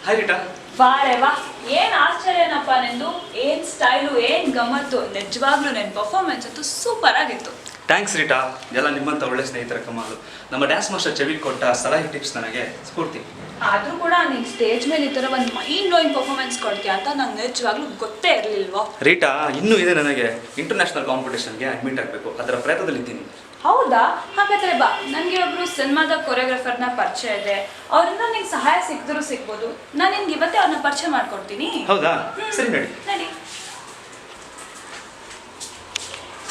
Hi Rita. ವಾರೆ ವಾ, ಏನ್ ಆಶ್ಚರ್ಯನಪ್ಪ ನಿಂದು. ಏನ್ ಸ್ಟೈಲು, ಏನ್ ಗಮ್ಮತ್ತು. ನಿಜವಾಗ್ಲೂ ನಿನ್ ಪರ್ಫಾರ್ಮೆನ್ಸ್ ಅಂತೂ ಸೂಪರ್ ಆಗಿತ್ತು. Thanks Rita. ಎಲ್ಲ ನಿಮ್ಮಂಥ ಒಳ್ಳೆ ಸ್ನೇಹಿತರ ಕಮಾಲು. ನಮ್ಮ ಡ್ಯಾನ್ಸ್ ಮಾಸ್ಟರ್ ಚೆವಿ ಕೊಟ್ಟ ಸಲಹೆ ಟಿಪ್ಸ್ ನನಗೆ ಸ್ಫೂರ್ತಿ. ಆದ್ರೂ ಕೂಡ ನೀನ್ ಸ್ಟೇಜ್ ಮೇಲೆ ಈ ತರ ಒಂದು ಮೈಂಡ್ ಬ್ಲೋಯಿಂಗ್ ಪರ್ಫಾರ್ಮೆನ್ಸ್ ಕೊಡ್ತೀಯ ಅಂತ ನಂಗೆ ನಿಜವಾಗ್ಲೂ ಗೊತ್ತೇ ಇರ್ಲಿಲ್ವಾ. ರೀಟಾ, ಇನ್ನೂ ಇದೆ ನನಗೆ ಇಂಟರ್ನ್ಯಾಷನಲ್ ಕಾಂಪಿಟೇಷನ್ಗೆ ಅಡ್ಮಿಟ್ ಆಗಬೇಕು. ಅದರ ಪ್ರಯತ್ನದಲ್ಲಿದ್ದೀನಿ. ಹೌದಾ? ಹಾಗಾದ್ರೆ ಬಾ, ನನಗೆ ಒಬ್ರು ಸಿನಿಮಾದ ಕೊರಿಯೋಗ್ರಾಫರ್ನ ಪರಿಚಯ ಇದೆ. ಅವರಿಂದ ನಿಂಗೆ ಸಹಾಯ ಸಿಕ್ಕಿದ್ರು ಸಿಗ್ಬೋದು. ನಾನು ನಿನ್ಗೆ ಇವತ್ತೇ ಅವ್ರನ್ನ ಪರಿಚಯ ಮಾಡ್ಕೊಡ್ತೀನಿ. ಹೌದಾ? ಸರಿ ನಡಿ.